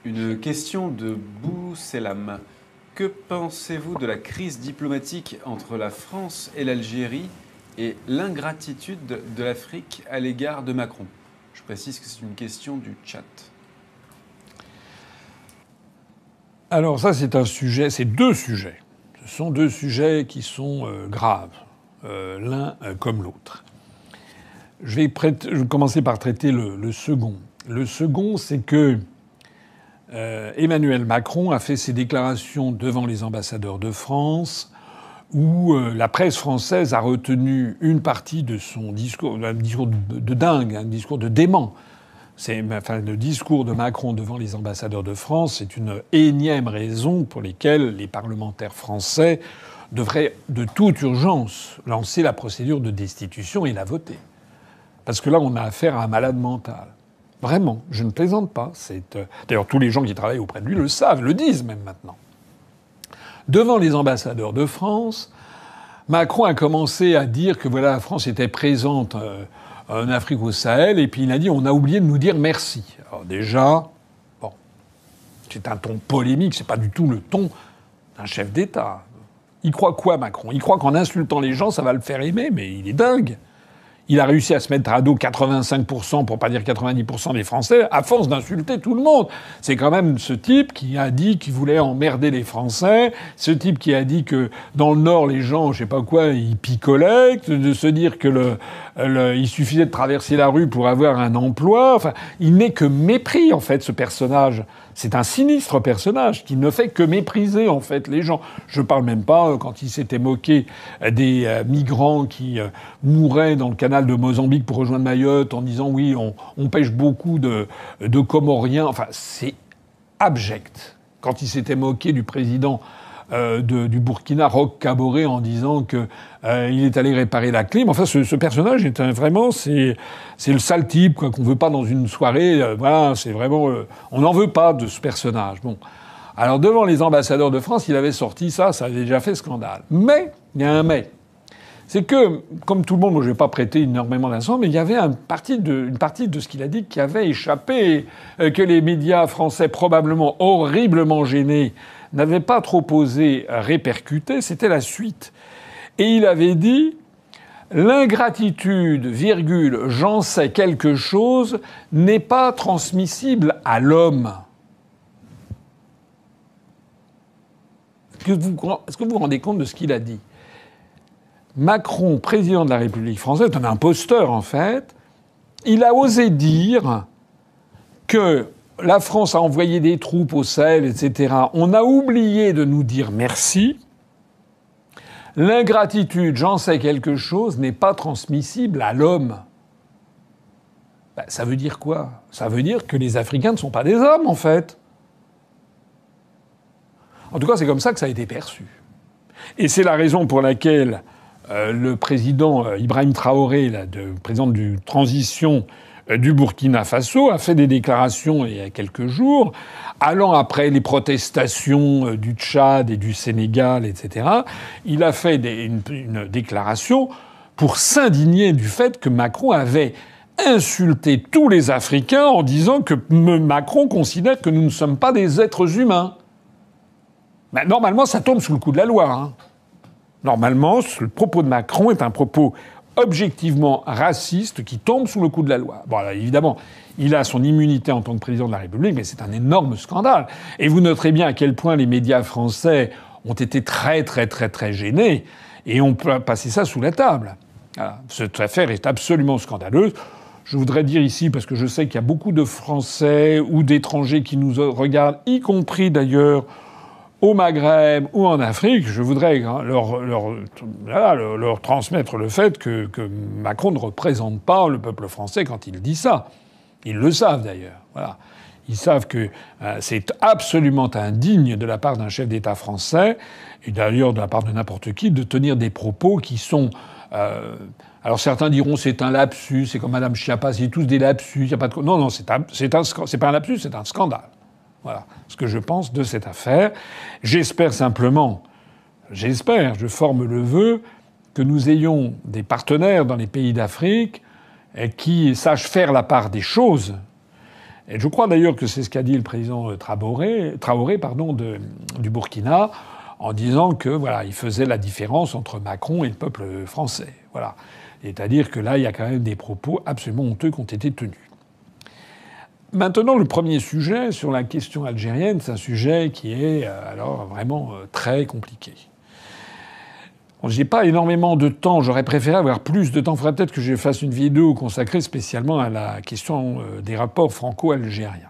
Une question de Bousselam. Que pensez-vous de la crise diplomatique entre la France et l'Algérie et l'ingratitude de l'Afrique à l'égard de Macron? Je précise que c'est une question du chat. Alors ça, c'est deux sujets. Ce sont deux sujets qui sont graves, l'un comme l'autre. Je vais commencer par traiter le second. Le second, c'est que Emmanuel Macron a fait ses déclarations devant les ambassadeurs de France, où la presse française a retenu une partie de son discours, un discours de dingue, un discours de dément. Le discours de Macron devant les ambassadeurs de France, c'est une énième raison pour laquelle les parlementaires français devraient de toute urgence lancer la procédure de destitution et la voter. Parce que là, on a affaire à un malade mental. Vraiment, je ne plaisante pas. D'ailleurs, tous les gens qui travaillent auprès de lui le savent, le disent même maintenant. Devant les ambassadeurs de France, Macron a commencé à dire que voilà, la France était présente en Afrique au Sahel, et puis il a dit on a oublié de nous dire merci. Alors déjà, bon, c'est un ton polémique, c'est pas du tout le ton d'un chef d'État. Il croit quoi, Macron? Il croit qu'en insultant les gens, ça va le faire aimer, mais il est dingue. Il a réussi à se mettre à dos 85%, pour pas dire 90% des Français, à force d'insulter tout le monde. C'est quand même ce type qui a dit qu'il voulait emmerder les Français, ce type qui a dit que dans le Nord, les gens, je sais pas quoi, ils picolaient, de se dire que il suffisait de traverser la rue pour avoir un emploi. Enfin, il n'est que mépris, en fait, ce personnage. C'est un sinistre personnage qui ne fait que mépriser, en fait, les gens. Je parle même pas quand il s'était moqué des migrants qui mouraient dans le canal de Mozambique pour rejoindre Mayotte en disant oui, on pêche beaucoup de Comoriens. Enfin, c'est abject. Quand il s'était moqué du président du Burkina, Roch Kaboré, en disant que il est allé réparer la clim. Enfin, ce personnage est vraiment, c'est le sale type quoi, qu'on veut pas dans une soirée. Voilà, c'est vraiment, on n'en veut pas de ce personnage. Bon, alors devant les ambassadeurs de France, il avait sorti ça avait déjà fait scandale. Mais il y a un mais. C'est que, comme tout le monde, moi je vais pas prêter énormément d'attention, mais il y avait une partie de ce qu'il a dit qui avait échappé, que les médias français, probablement horriblement gênés, n'avaient pas trop osé répercuter, c'était la suite. Et il avait dit « L'ingratitude, virgule, j'en sais quelque chose, n'est pas transmissible à l'homme. » Est-ce que vous vous rendez compte de ce qu'il a dit ? Macron, président de la République française, est un imposteur en fait. Il a osé dire que la France a envoyé des troupes au Sahel, etc. On a oublié de nous dire merci. L'ingratitude, j'en sais quelque chose, n'est pas transmissible à l'homme. Ben, ça veut dire quoi? Ça veut dire que les Africains ne sont pas des hommes, en fait. En tout cas, c'est comme ça que ça a été perçu. Et c'est la raison pour laquelle le président Ibrahim Traoré, le président de transition du Burkina Faso, a fait des déclarations il y a quelques jours, allant après les protestations du Tchad et du Sénégal, etc. Il a fait une déclaration pour s'indigner du fait que Macron avait insulté tous les Africains en disant que Macron considère que nous ne sommes pas des êtres humains. Ben, normalement, ça tombe sous le coup de la loi, hein. Normalement, le propos de Macron est un propos objectivement raciste qui tombe sous le coup de la loi. Bon, là, évidemment, il a son immunité en tant que président de la République, mais c'est un énorme scandale. Et vous noterez bien à quel point les médias français ont été très, très, très, très gênés et ont passé ça sous la table. Voilà. Cette affaire est absolument scandaleuse. Je voudrais dire ici, parce que je sais qu'il y a beaucoup de Français ou d'étrangers qui nous regardent, y compris d'ailleurs au Maghreb ou en Afrique, je voudrais leur transmettre le fait que Macron ne représente pas le peuple français quand il dit ça. Ils le savent d'ailleurs. Voilà. Ils savent que c'est absolument indigne de la part d'un chef d'État français, et d'ailleurs de la part de n'importe qui, de tenir des propos qui sont... alors certains diront c'est un lapsus, c'est comme Madame Schiappa, c'est tous des lapsus, il y a pas de... Non, c'est pas un lapsus, c'est un scandale. Voilà ce que je pense de cette affaire. J'espère simplement, je forme le vœu que nous ayons des partenaires dans les pays d'Afrique qui sachent faire la part des choses Et je crois d'ailleurs que c'est ce qu'a dit le président Traoré du Burkina, en disant que voilà, il faisait la différence entre Macron et le peuple français. Voilà. C'est-à-dire que là, il y a quand même des propos absolument honteux qui ont été tenus. Maintenant, le premier sujet sur la question algérienne, c'est un sujet qui est alors vraiment très compliqué. Bon, j'ai pas énormément de temps, j'aurais préféré avoir plus de temps. Il faudrait peut-être que je fasse une vidéo consacrée spécialement à la question des rapports franco-algériens.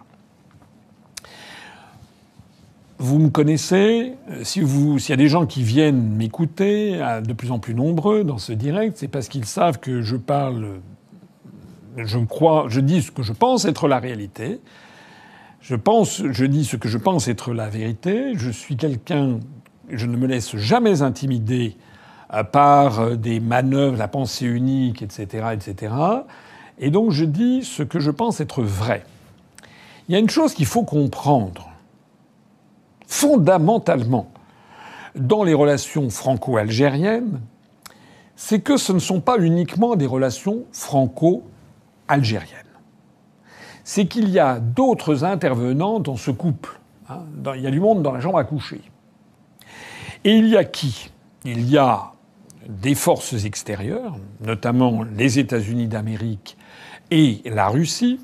Vous me connaissez, s'il y a des gens qui viennent m'écouter, de plus en plus nombreux dans ce direct, c'est parce qu'ils savent que je dis ce que je pense être la réalité. Je dis ce que je pense être la vérité. Je suis quelqu'un, je ne me laisse jamais intimider par des manœuvres, la pensée unique, etc., etc. Et donc je dis ce que je pense être vrai. Il y a une chose qu'il faut comprendre, fondamentalement, dans les relations franco-algériennes, c'est que ce ne sont pas uniquement des relations franco-algériennes. C'est qu'il y a d'autres intervenants dans ce couple. Il y a du monde dans la chambre à coucher. Et il y a qui ? Il y a des forces extérieures, notamment les États-Unis d'Amérique et la Russie,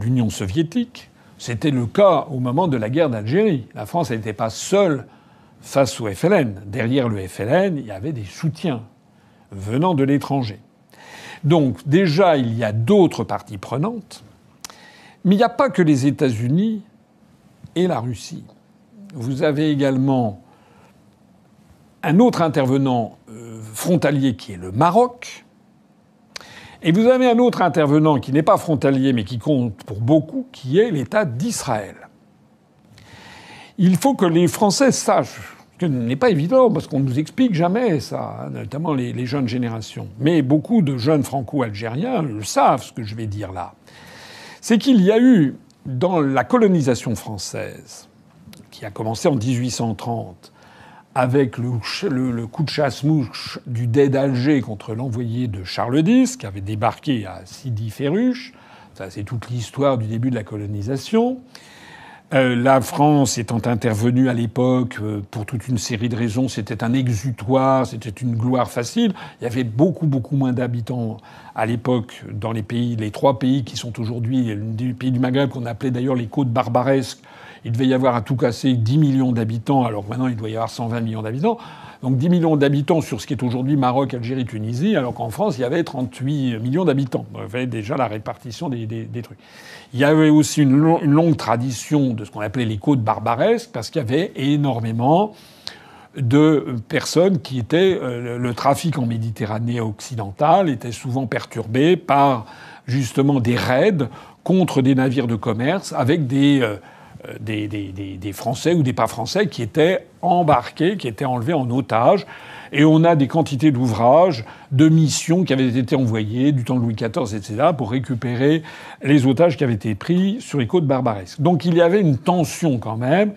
l'Union soviétique. C'était le cas au moment de la guerre d'Algérie. La France n'était pas seule face au FLN. Derrière le FLN, il y avait des soutiens venant de l'étranger. Donc déjà, il y a d'autres parties prenantes. Mais il n'y a pas que les États-Unis et la Russie. Vous avez également un autre intervenant frontalier qui est le Maroc. Et vous avez un autre intervenant qui n'est pas frontalier mais qui compte pour beaucoup, qui est l'État d'Israël. Il faut que les Français sachent, ce qui n'est pas évident parce qu'on ne nous explique jamais ça, notamment les jeunes générations. Mais beaucoup de jeunes franco-algériens le savent, ce que je vais dire là. C'est qu'il y a eu, dans la colonisation française, qui a commencé en 1830, avec le coup de chasse-mouche du Dey d'Alger contre l'envoyé de Charles X, qui avait débarqué à Sidi Ferruche. Ça, c'est toute l'histoire du début de la colonisation. La France étant intervenue à l'époque pour toute une série de raisons, c'était un exutoire, c'était une gloire facile. Il y avait beaucoup, beaucoup moins d'habitants à l'époque dans les trois pays qui sont aujourd'hui les pays du Maghreb, qu'on appelait d'ailleurs les côtes barbaresques. Il devait y avoir à tout casser 10 millions d'habitants, alors que maintenant il doit y avoir 120 millions d'habitants. Donc 10 millions d'habitants sur ce qui est aujourd'hui Maroc, Algérie, Tunisie, alors qu'en France il y avait 38 millions d'habitants. Vous voyez déjà la répartition des trucs. Il y avait aussi une longue tradition de ce qu'on appelait les côtes barbaresques, parce qu'il y avait énormément de personnes qui étaient... le trafic en Méditerranée occidentale était souvent perturbé par justement des raids contre des navires de commerce avec des Français ou des pas Français qui étaient embarqués, qui étaient enlevés en otage. Et on a des quantités d'ouvrages, de missions qui avaient été envoyées du temps de Louis XIV, etc., pour récupérer les otages qui avaient été pris sur les côtes barbaresques. Donc il y avait une tension quand même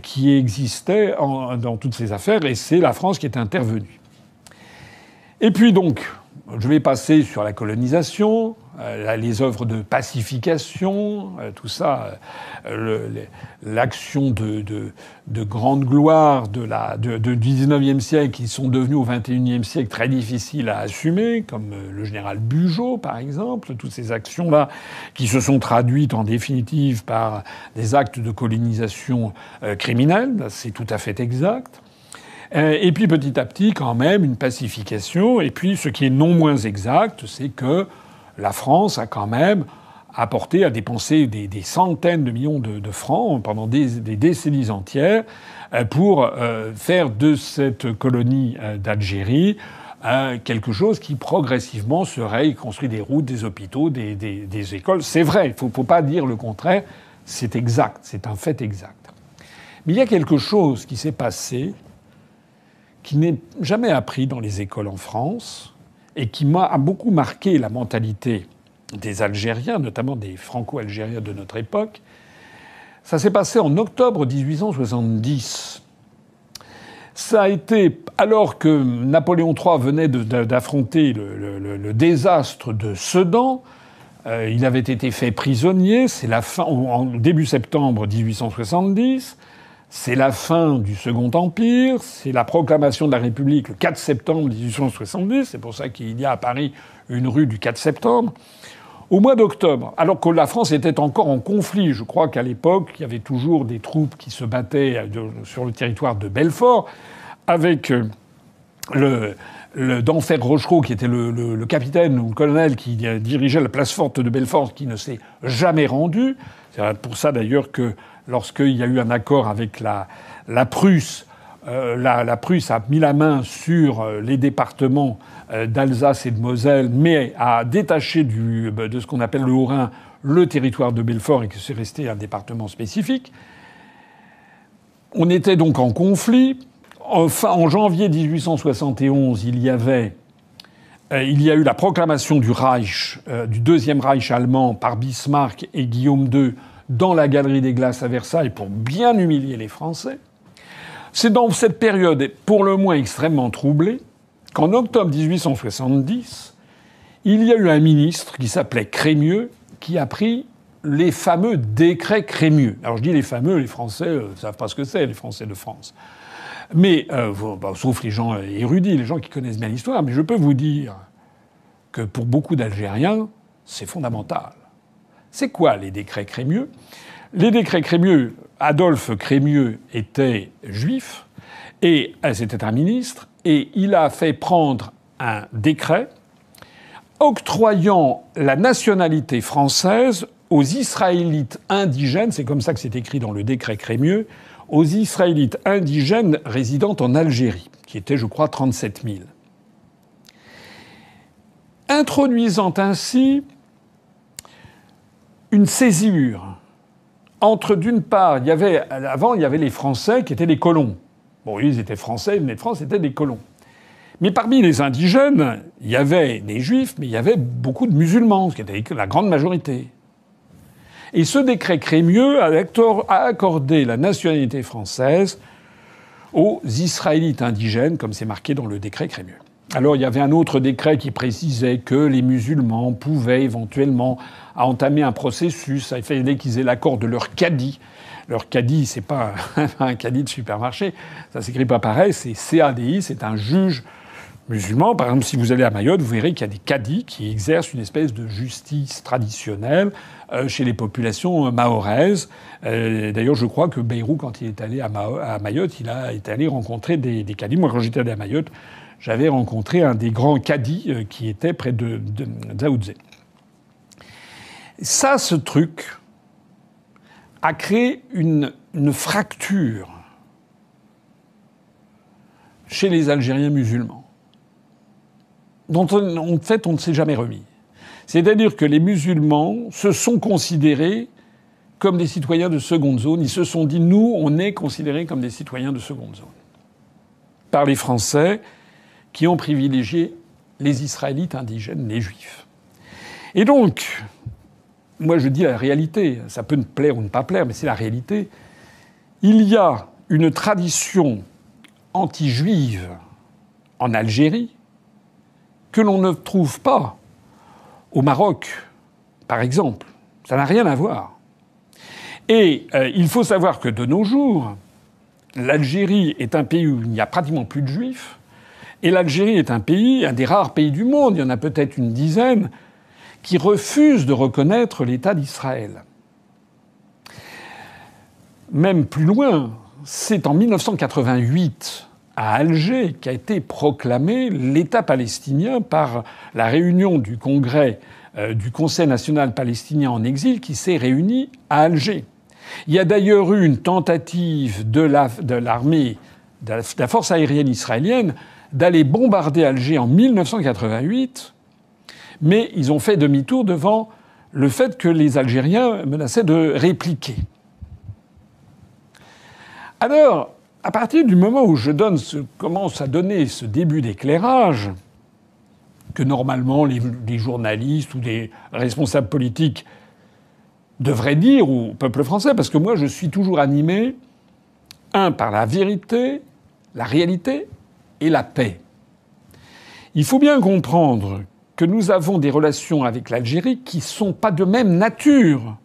qui existait dans toutes ces affaires, et c'est la France qui est intervenue. Et puis donc, je vais passer sur la colonisation, les œuvres de pacification, tout ça, l'action de grande gloire du XIXe siècle qui sont devenues au XXIe siècle très difficiles à assumer, comme le général Bugeaud, par exemple, toutes ces actions-là qui se sont traduites en définitive par des actes de colonisation criminels, c'est tout à fait exact. Et puis petit à petit, quand même, une pacification. Et puis, ce qui est non moins exact, c'est que la France a quand même apporté, a dépensé des centaines de millions de francs pendant des décennies entières pour faire de cette colonie d'Algérie quelque chose qui progressivement serait construit des routes, des hôpitaux, des écoles. C'est vrai, il ne faut pas dire le contraire. C'est exact, c'est un fait exact. Mais il y a quelque chose qui s'est passé qui n'est jamais appris dans les écoles en France et qui a beaucoup marqué la mentalité des Algériens, notamment des Franco-Algériens de notre époque. Ça s'est passé en octobre 1870. Ça a été alors que Napoléon III venait d'affronter le désastre de Sedan. Il avait été fait prisonnier. C'est la fin, en début septembre 1870. C'est la fin du Second Empire. C'est la proclamation de la République le 4 septembre 1870. C'est pour ça qu'il y a à Paris une rue du 4 septembre. Au mois d'octobre, alors que la France était encore en conflit, je crois qu'à l'époque, il y avait toujours des troupes qui se battaient sur le territoire de Belfort, avec d'Enfer Rochereau, qui était le capitaine ou le colonel qui dirigeait la place forte de Belfort, qui ne s'est jamais rendu. C'est pour ça d'ailleurs que lorsqu'il y a eu un accord avec la Prusse, la Prusse a mis la main sur les départements d'Alsace et de Moselle, mais a détaché de ce qu'on appelle le Haut-Rhin le territoire de Belfort et que c'est resté un département spécifique. On était donc en conflit. Enfin, en janvier 1871, il y a eu la proclamation du Reich, du Deuxième Reich allemand par Bismarck et Guillaume II dans la Galerie des Glaces à Versailles pour bien humilier les Français. C'est dans cette période, pour le moins extrêmement troublée, qu'en octobre 1870, il y a eu un ministre qui s'appelait Crémieux, qui a pris les fameux décrets Crémieux. Alors je dis les fameux, les Français ne savent pas ce que c'est, les Français de France. Mais, sauf les gens érudits, les gens qui connaissent bien l'histoire, mais je peux vous dire que pour beaucoup d'Algériens, c'est fondamental. C'est quoi les décrets Crémieux ? Les décrets Crémieux, Adolphe Crémieux était juif, et c'était un ministre, et il a fait prendre un décret octroyant la nationalité française aux Israélites indigènes, c'est comme ça que c'est écrit dans le décret Crémieux, aux Israélites indigènes résidant en Algérie, qui étaient, je crois, 37 000. Introduisant ainsi une césure entre, d'une part, avant, il y avait les Français qui étaient des colons. Bon, ils étaient français, ils venaient de France, c'était des colons. Mais parmi les indigènes, il y avait des juifs, mais il y avait beaucoup de musulmans, ce qui était la grande majorité. Et ce décret Crémieux a accordé la nationalité française aux Israélites indigènes, comme c'est marqué dans le décret Crémieux. Alors il y avait un autre décret qui précisait que les musulmans pouvaient éventuellement entamer un processus. Il fallait qu'ils aient l'accord de leur cadi. Leur cadi, c'est pas un cadi de supermarché, ça s'écrit pas pareil, c'est CADI, c'est un juge musulman. Par exemple, si vous allez à Mayotte, vous verrez qu'il y a des cadis qui exercent une espèce de justice traditionnelle chez les populations mahoraises. D'ailleurs, je crois que Bayrou, quand il est allé à Mayotte, il est allé rencontrer des cadis. Moi, quand j'étais allé à Mayotte, j'avais rencontré un des grands cadis qui était près de Dzaoudze. Ça, ce truc a créé une fracture chez les Algériens musulmans, dont en fait on ne s'est jamais remis. C'est-à-dire que les musulmans se sont considérés comme des citoyens de seconde zone. Ils se sont dit, nous, on est considérés comme des citoyens de seconde zone. Par les Français qui ont privilégié les Israélites indigènes, les Juifs. Et donc, moi je dis la réalité, ça peut me plaire ou ne pas plaire, mais c'est la réalité. Il y a une tradition anti-juive en Algérie que l'on ne trouve pas au Maroc, par exemple. Ça n'a rien à voir. Et il faut savoir que de nos jours, l'Algérie est un pays où il n'y a pratiquement plus de juifs. Et l'Algérie est un pays, un des rares pays du monde, il y en a peut-être une dizaine, qui refuse de reconnaître l'État d'Israël. Même plus loin, c'est en 1988, à Alger, qu'a été proclamé l'État palestinien par la réunion du Congrès du Conseil national palestinien en exil qui s'est réuni à Alger. Il y a d'ailleurs eu une tentative de l'armée, de la force aérienne israélienne, d'aller bombarder Alger en 1988, mais ils ont fait demi-tour devant le fait que les Algériens menaçaient de répliquer. Alors, à partir du moment où je commence à donner ce début d'éclairage, que normalement les journalistes ou les responsables politiques devraient dire au peuple français, parce que moi je suis toujours animé, par la vérité, la réalité et la paix. Il faut bien comprendre que nous avons des relations avec l'Algérie qui ne sont pas de même nature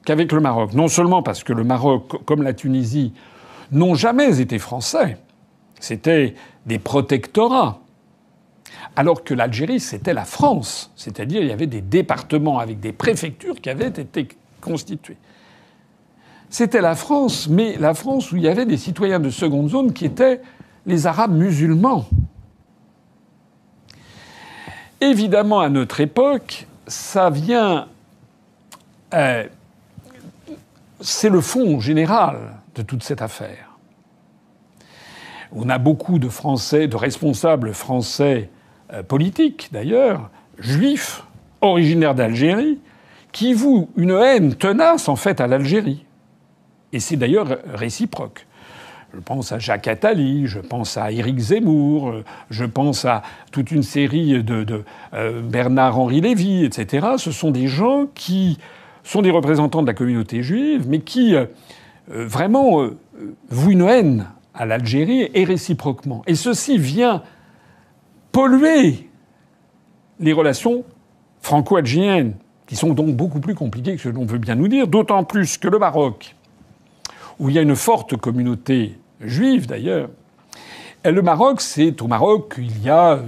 qu'avec le Maroc. Non seulement parce que le Maroc, comme la Tunisie, n'ont jamais été français. C'était des protectorats. Alors que l'Algérie, c'était la France. C'est-à-dire, il y avait des départements avec des préfectures qui avaient été constituées. C'était la France, mais la France où il y avait des citoyens de seconde zone qui étaient les Arabes musulmans. Évidemment, à notre époque, ça vient... c'est le fond général de toute cette affaire. On a beaucoup de Français, de responsables français politiques, d'ailleurs, juifs, originaires d'Algérie, qui vouent une haine tenace, en fait, à l'Algérie. Et c'est d'ailleurs réciproque. Je pense à Jacques Attali, je pense à Éric Zemmour, je pense à toute une série de Bernard-Henri Lévy, etc. Ce sont des gens qui sont des représentants de la communauté juive, mais qui vraiment vouent une haine à l'Algérie et réciproquement. Et ceci vient polluer les relations franco-algériennes, qui sont donc beaucoup plus compliquées que ce que l'on veut bien nous dire, d'autant plus que le Maroc, où il y a une forte communauté juive d'ailleurs. Et le Maroc, c'est au Maroc qu'il y a...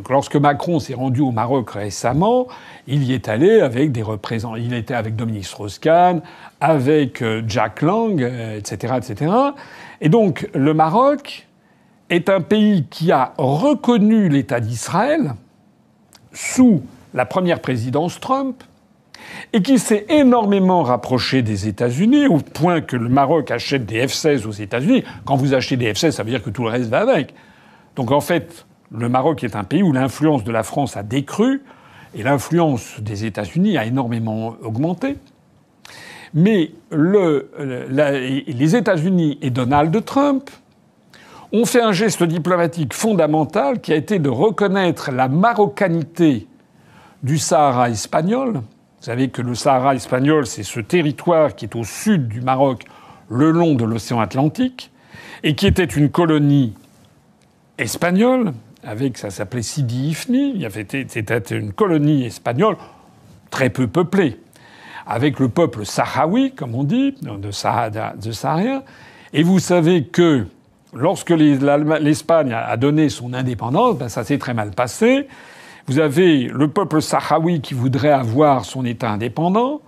Lorsque Macron s'est rendu au Maroc récemment, il y est allé avec des représentants. Il était avec Dominique Strauss-Kahn, avec Jack Lang, etc., etc. Et donc le Maroc est un pays qui a reconnu l'État d'Israël sous la première présidence Trump, et qui s'est énormément rapproché des États-Unis, au point que le Maroc achète des F-16 aux États-Unis. Quand vous achetez des F-16, ça veut dire que tout le reste va avec. Donc en fait, le Maroc est un pays où l'influence de la France a décru, et l'influence des États-Unis a énormément augmenté. Mais les États-Unis et Donald Trump ont fait un geste diplomatique fondamental qui a été de reconnaître la marocanité du Sahara espagnol. Vous savez que le Sahara espagnol, c'est ce territoire qui est au sud du Maroc, le long de l'océan Atlantique, et qui était une colonie espagnole, ça s'appelait Sidi Ifni, c'était une colonie espagnole très peu peuplée, avec le peuple sahraoui, comme on dit, de Sahariens. Et vous savez que lorsque l'Espagne a donné son indépendance, ça s'est très mal passé. Vous avez le peuple sahraoui qui voudrait avoir son État indépendant.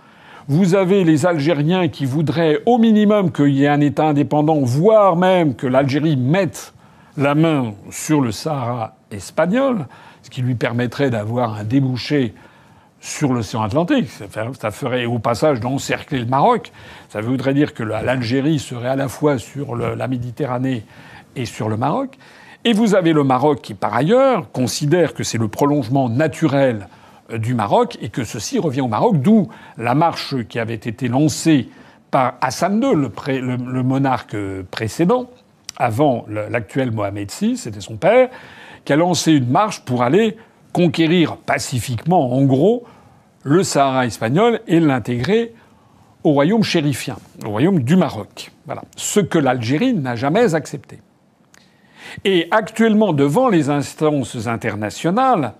Vous avez les Algériens qui voudraient au minimum qu'il y ait un État indépendant, voire même que l'Algérie mette la main sur le Sahara espagnol, ce qui lui permettrait d'avoir un débouché sur l'océan Atlantique. Ça ferait au passage d'encercler le Maroc. Ça voudrait dire que l'Algérie serait à la fois sur la Méditerranée et sur le Maroc. Et vous avez le Maroc qui, par ailleurs, considère que c'est le prolongement naturel du Maroc et que ceci revient au Maroc, d'où la marche qui avait été lancée par Hassan II, le monarque précédent, avant l'actuel Mohamed VI, c'était son père, qui a lancé une marche pour aller conquérir pacifiquement, en gros, le Sahara espagnol et l'intégrer au royaume chérifien, au royaume du Maroc. Voilà. Ce que l'Algérie n'a jamais accepté. Et actuellement, devant les instances internationales,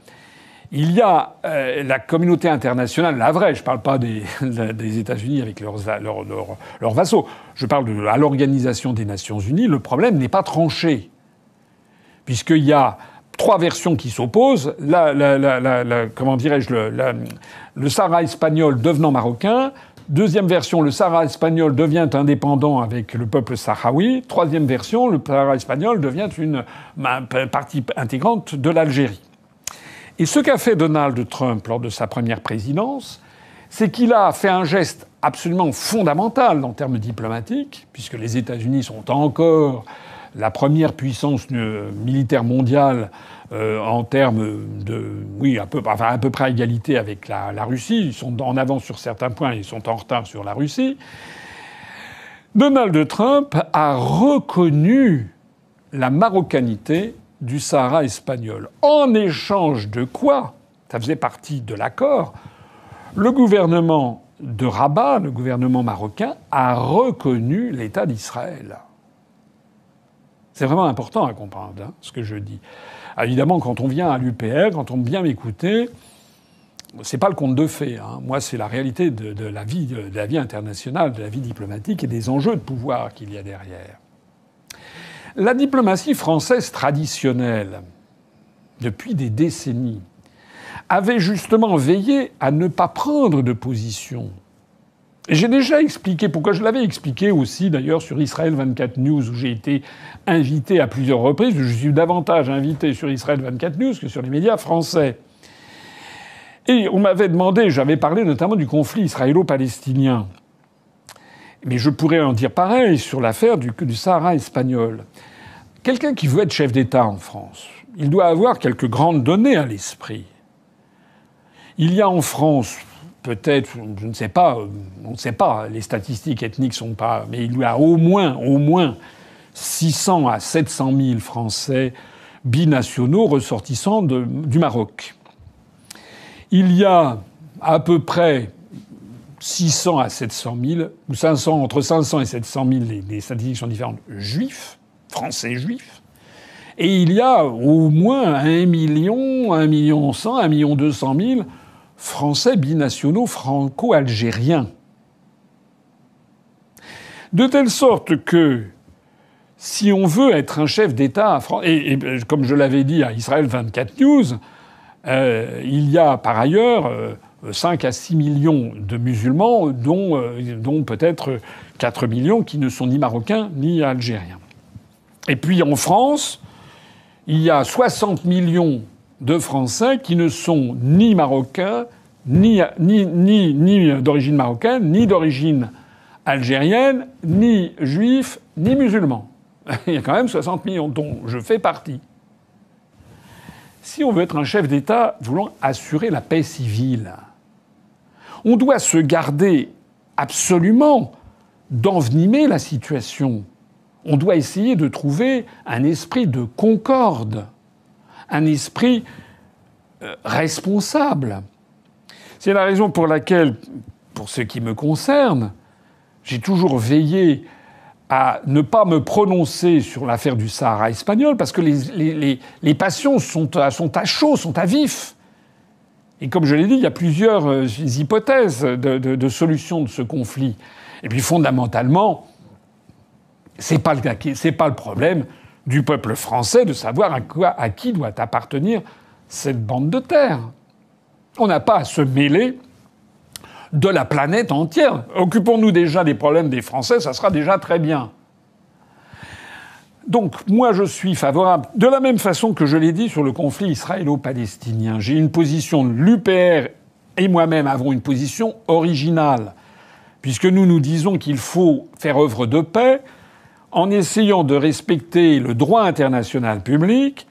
il y a la communauté internationale, la vraie, je ne parle pas des États-Unis avec leurs vassaux, je parle à l'Organisation des Nations Unies, le problème n'est pas tranché. Puisqu'il y a 3 versions qui s'opposent, comment dirais-je, le Sahara espagnol devenant marocain. Deuxième version, le Sahara espagnol devient indépendant avec le peuple sahraoui. Troisième version, le Sahara espagnol devient une partie intégrante de l'Algérie. Et ce qu'a fait Donald Trump lors de sa première présidence, c'est qu'il a fait un geste absolument fondamental en termes diplomatiques, puisque les États-Unis sont encore la première puissance militaire mondiale en termes de... Oui, à peu près à égalité avec la Russie. Ils sont en avance sur certains points, ils sont en retard sur la Russie. Donald Trump a reconnu la marocanité du Sahara espagnol. En échange de quoi, ça faisait partie de l'accord, le gouvernement de Rabat, le gouvernement marocain, a reconnu l'État d'Israël. C'est vraiment important à comprendre, ce que je dis. Évidemment, quand on vient à l'UPR, quand on vient m'écouter, c'est pas le conte de fées. Hein. Moi, c'est la réalité de la vie internationale, de la vie diplomatique et des enjeux de pouvoir qu'il y a derrière. La diplomatie française traditionnelle, depuis des décennies, avait justement veillé à ne pas prendre de position. Et j'ai déjà expliqué pourquoi. Je l'avais expliqué aussi d'ailleurs sur Israël 24 News, où j'ai été invité à plusieurs reprises. Je suis davantage invité sur Israël 24 News que sur les médias français. Et on m'avait demandé, j'avais parlé notamment du conflit israélo-palestinien. Mais je pourrais en dire pareil sur l'affaire du Sahara espagnol. Quelqu'un qui veut être chef d'État en France, il doit avoir quelques grandes données à l'esprit. Il y a en France, peut-être, je ne sais pas, on ne sait pas, les statistiques ethniques sont pas, mais il y a au moins 600 à 700 000 Français binationaux ressortissants du Maroc. Il y a à peu près 600 à 700 000, ou 500, entre 500 et 700 000, les statistiques sont différentes, juifs, français juifs. Et il y a au moins 1 million, 1 million 100, 1 million 200 000 Français binationaux franco-algériens. De telle sorte que, si on veut être un chef d'État, et comme je l'avais dit à Israël 24 News, il y a par ailleurs 5 à 6 millions de musulmans, dont peut-être 4 millions qui ne sont ni marocains ni algériens. Et puis en France, il y a 60 millions de Français qui ne sont ni marocains, ni d'origine marocaine, ni d'origine algérienne, ni juifs, ni musulmans. Il y a quand même 60 millions dont je fais partie. Si on veut être un chef d'État voulant assurer la paix civile, on doit se garder absolument d'envenimer la situation. On doit essayer de trouver un esprit de concorde, un esprit responsable. C'est la raison pour laquelle, pour ce qui me concerne, j'ai toujours veillé à ne pas me prononcer sur l'affaire du Sahara espagnol, parce que les passions sont à chaud, sont à vif. Et comme je l'ai dit, il y a plusieurs hypothèses de solution de ce conflit. Et puis fondamentalement, c'est pas le problème du peuple français de savoir à qui doit appartenir cette bande de terre. On n'a pas à se mêler de la planète entière. Occupons-nous déjà des problèmes des Français, ça sera déjà très bien. Donc, moi, je suis favorable, de la même façon que je l'ai dit sur le conflit israélo-palestinien. J'ai une position, l'UPR et moi-même avons une position originale, puisque nous disons qu'il faut faire œuvre de paix en essayant de respecter le droit international public.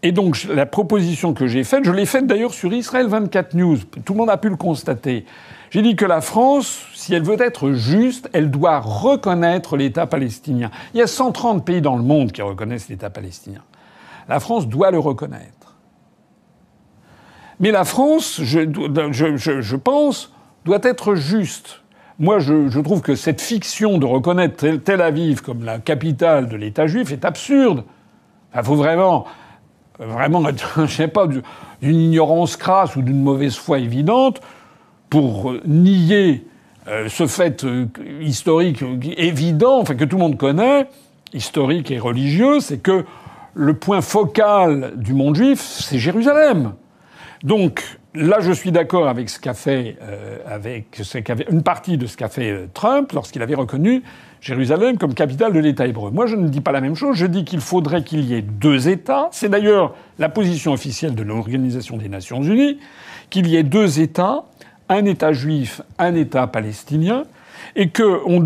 Et donc, la proposition que j'ai faite, je l'ai faite d'ailleurs sur Israël 24 News. Tout le monde a pu le constater. J'ai dit que la France, si elle veut être juste, elle doit reconnaître l'État palestinien. Il y a 130 pays dans le monde qui reconnaissent l'État palestinien. La France doit le reconnaître. Mais la France, je pense, doit être juste. Moi, je trouve que cette fiction de reconnaître Tel Aviv comme la capitale de l'État juif est absurde. Il faut vraiment, je sais pas, d'une ignorance crasse ou d'une mauvaise foi évidente pour nier ce fait historique évident, enfin que tout le monde connaît, historique et religieux, c'est que le point focal du monde juif, c'est Jérusalem. Donc là, je suis d'accord avec ce qu'a fait, une partie de ce qu'a fait Trump lorsqu'il avait reconnu Jérusalem comme capitale de l'État hébreu. Moi, je ne dis pas la même chose. Je dis qu'il faudrait qu'il y ait 2 États. C'est d'ailleurs la position officielle de l'Organisation des Nations Unies, qu'il y ait 2 États, un État juif, un État palestinien, et qu'on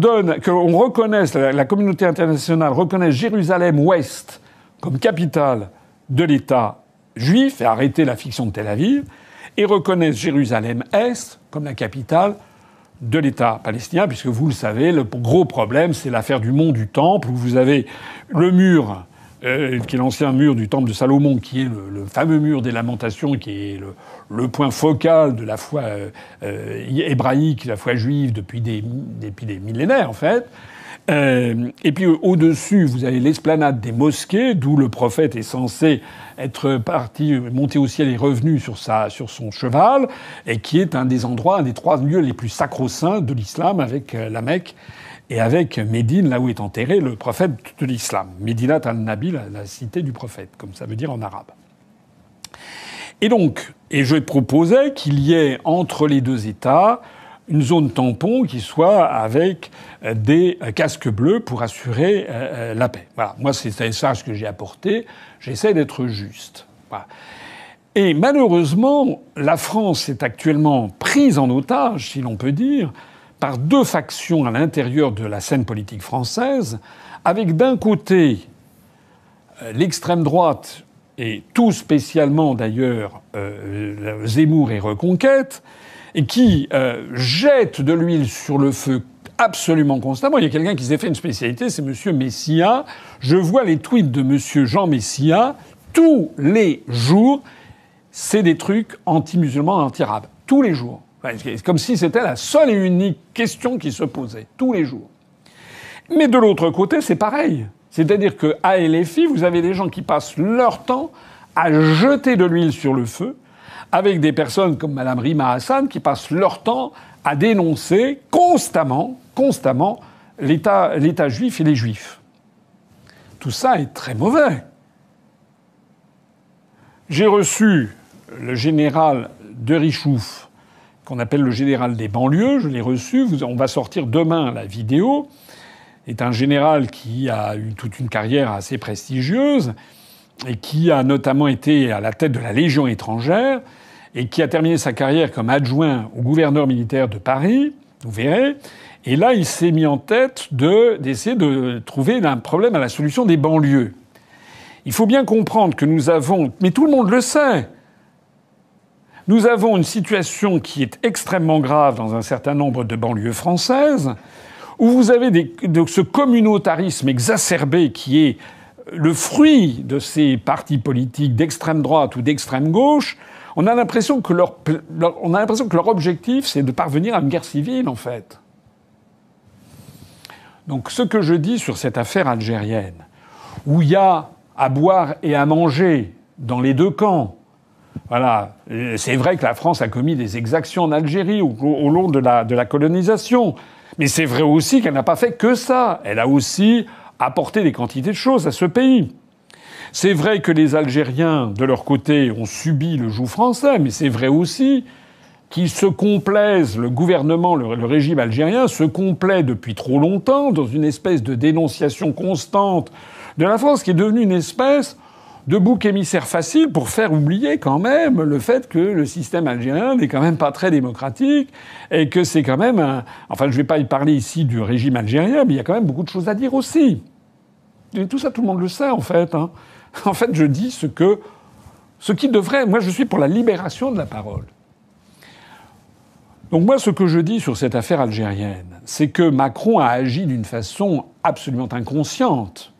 reconnaisse, la communauté internationale reconnaisse Jérusalem-Ouest comme capitale de l'État juif et arrêter la fiction de Tel Aviv, et reconnaissent Jérusalem-Est comme la capitale de l'État palestinien, puisque vous le savez, le gros problème, c'est l'affaire du mont du Temple, où vous avez le mur, qui est l'ancien mur du Temple de Salomon, qui est le fameux mur des Lamentations, qui est le point focal de la foi hébraïque, la foi juive depuis des millénaires, en fait. Et puis au-dessus, vous avez l'esplanade des mosquées, d'où le prophète est censé être parti, monter au ciel et revenu sur son cheval, et qui est un des endroits, un des 3 lieux les plus sacro-saints de l'islam, avec la Mecque et avec Médine, là où est enterré le prophète de l'islam. Médinat al-Nabi, la cité du prophète, comme ça veut dire en arabe. Et donc, je proposais qu'il y ait entre les deux États une zone tampon qui soit avec des casques bleus pour assurer la paix. Voilà. Moi, c'est ça ce que j'ai apporté. J'essaie d'être juste. Voilà. Et malheureusement, la France est actuellement prise en otage, si l'on peut dire, par 2 factions à l'intérieur de la scène politique française, avec d'un côté l'extrême droite, et tout spécialement d'ailleurs Zemmour et Reconquête, et qui jette de l'huile sur le feu absolument constamment. Il y a quelqu'un qui s'est fait une spécialité, c'est M. Messia. Je vois les tweets de M. Jean Messia tous les jours. C'est des trucs anti-musulmans, anti-arabes. Tous les jours. C'est comme si c'était la seule et unique question qui se posait. Tous les jours. Mais de l'autre côté, c'est pareil. C'est-à-dire qu'à LFI, vous avez des gens qui passent leur temps à jeter de l'huile sur le feu, avec des personnes comme Mme Rima Hassan qui passent leur temps à dénoncer constamment l'État juif et les juifs. Tout ça est très mauvais. J'ai reçu le général de Richouf, qu'on appelle le général des banlieues, je l'ai reçu, on va sortir demain la vidéo. C'est un général qui a eu toute une carrière assez prestigieuse et qui a notamment été à la tête de la Légion étrangère et qui a terminé sa carrière comme adjoint au gouverneur militaire de Paris, vous verrez. Et là, il s'est mis en tête d'essayer de trouver un problème à la solution des banlieues. Il faut bien comprendre que nous avons, mais tout le monde le sait, nous avons une situation qui est extrêmement grave dans un certain nombre de banlieues françaises, où vous avez ce communautarisme exacerbé qui est le fruit de ces partis politiques d'extrême droite ou d'extrême gauche. On a l'impression que leur objectif, c'est de parvenir à une guerre civile, en fait. Donc ce que je dis sur cette affaire algérienne, où il y a à boire et à manger dans les 2 camps, voilà, c'est vrai que la France a commis des exactions en Algérie au long de la colonisation, mais c'est vrai aussi qu'elle n'a pas fait que ça. Elle a aussi apporté des quantités de choses à ce pays. C'est vrai que les Algériens, de leur côté, ont subi le joug français, mais c'est vrai aussi qu'ils se complaisent, le gouvernement, le régime algérien se complaît depuis trop longtemps dans une espèce de dénonciation constante de la France, qui est devenue une espèce de bouc émissaire facile pour faire oublier quand même le fait que le système algérien n'est quand même pas très démocratique et que c'est quand même Enfin, je ne vais pas y parler ici du régime algérien, mais il y a quand même beaucoup de choses à dire aussi. Et tout ça, tout le monde le sait, en fait. Hein. En fait, je dis ce qui devrait... Moi, je suis pour la libération de la parole. Donc moi, ce que je dis sur cette affaire algérienne, c'est que Macron a agi d'une façon absolument inconsciente.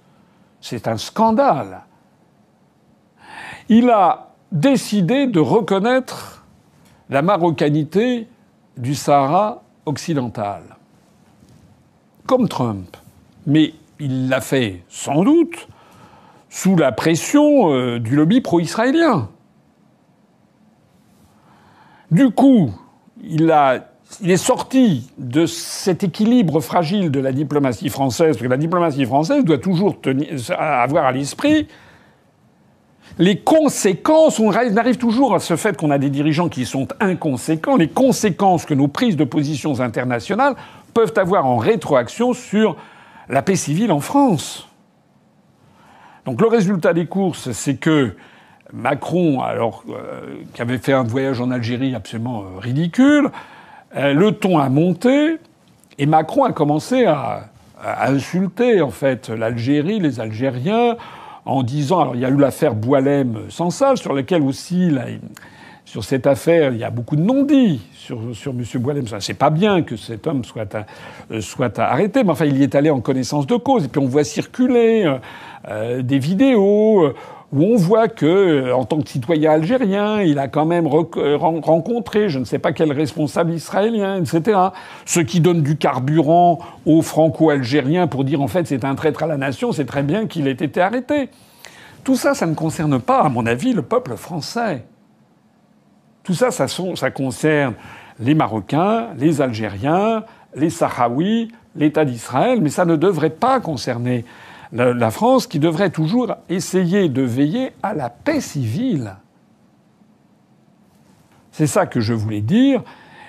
C'est un scandale. Il a décidé de reconnaître la marocanité du Sahara occidental. Comme Trump. Mais il l'a fait, sans doute, sous la pression du lobby pro-israélien. Du coup, il est sorti de cet équilibre fragile de la diplomatie française, parce que la diplomatie française doit toujours avoir à l'esprit les conséquences. On arrive toujours à ce fait qu'on a des dirigeants qui sont inconséquents, les conséquences que nos prises de positions internationales peuvent avoir en rétroaction sur la paix civile en France. Donc le résultat des courses, c'est que Macron, alors qui avait fait un voyage en Algérie absolument ridicule, le ton a monté et Macron a commencé à insulter en fait l'Algérie, les Algériens, en disant... Alors il y a eu l'affaire Boualem-Sansal, sur laquelle aussi... Sur cette affaire, il y a beaucoup de non-dits sur M. Boualem. C'est pas bien que cet homme soit arrêté, mais enfin, il y est allé en connaissance de cause. Et puis on voit circuler des vidéos où on voit que, en tant que citoyen algérien, il a quand même rencontré je ne sais pas quel responsable israélien, etc. Ceux qui donnent du carburant aux franco-algériens pour dire en fait c'est un traître à la nation, c'est très bien qu'il ait été arrêté. Tout ça, ça ne concerne pas, à mon avis, le peuple français. Tout ça, ça concerne les Marocains, les Algériens, les Sahraouis, l'État d'Israël, mais ça ne devrait pas concerner la France, qui devrait toujours essayer de veiller à la paix civile. C'est ça que je voulais dire.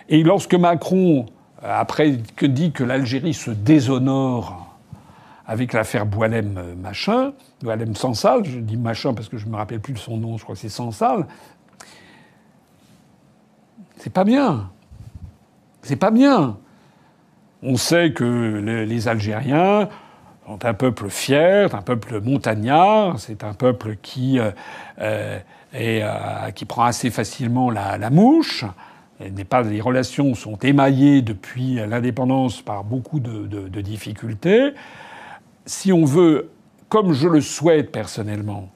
Et lorsque Macron, après que dit que l'Algérie se déshonore avec l'affaire Boualem machin, Boualem Sansal, je dis machin parce que je me rappelle plus de son nom, je crois que c'est Sansal, c'est pas bien. C'est pas bien. On sait que les Algériens sont un peuple fier, un peuple montagnard, c'est un peuple qui prend assez facilement la mouche. Les relations sont émaillées depuis l'indépendance par beaucoup de difficultés. Si on veut, comme je le souhaite personnellement,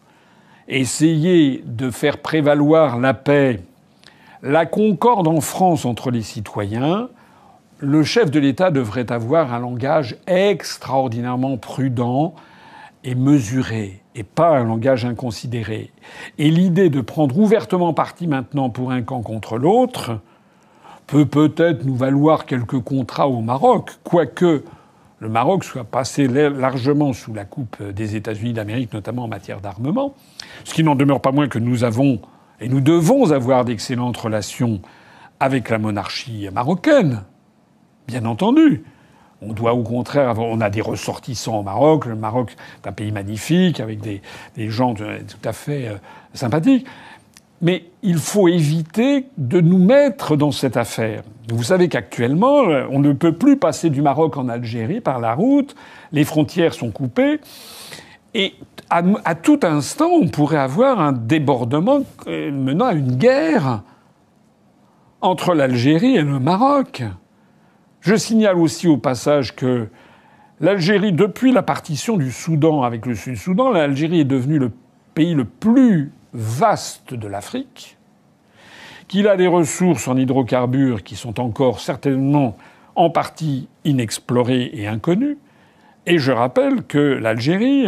essayer de faire prévaloir la paix, la concorde en France entre les citoyens, le chef de l'État devrait avoir un langage extraordinairement prudent et mesuré, et pas un langage inconsidéré. Et l'idée de prendre ouvertement parti maintenant pour un camp contre l'autre peut peut-être nous valoir quelques contrats au Maroc, quoique le Maroc soit passé largement sous la coupe des États-Unis d'Amérique, notamment en matière d'armement, ce qui n'en demeure pas moins que nous avons et nous devons avoir d'excellentes relations avec la monarchie marocaine. Bien entendu. On doit au contraire on a des ressortissants au Maroc. Le Maroc est un pays magnifique, avec des gens tout à fait sympathiques. Mais il faut éviter de nous mettre dans cette affaire. Vous savez qu'actuellement, on ne peut plus passer du Maroc en Algérie par la route. Les frontières sont coupées. Et à tout instant, on pourrait avoir un débordement menant à une guerre entre l'Algérie et le Maroc. Je signale aussi au passage que l'Algérie, depuis la partition du Soudan avec le Sud-Soudan, l'Algérie est devenue le pays le plus vaste de l'Afrique, qu'il a des ressources en hydrocarbures qui sont encore certainement en partie inexplorées et inconnues. Et je rappelle que l'Algérie,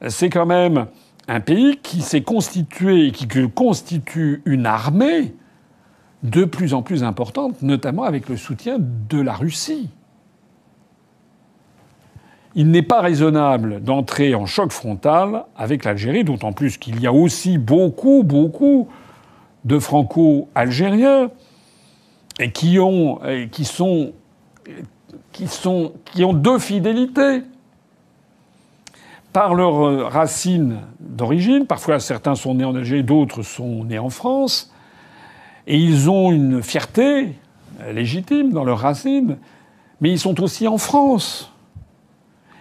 c'est quand même un pays qui s'est constitué, qui constitue une armée de plus en plus importante, notamment avec le soutien de la Russie. Il n'est pas raisonnable d'entrer en choc frontal avec l'Algérie, d'autant plus qu'il y a aussi beaucoup de franco-algériens qui ont deux fidélités. Par leurs racines d'origine, parfois certains sont nés en Algérie, d'autres sont nés en France, et ils ont une fierté légitime dans leurs racines, mais ils sont aussi en France.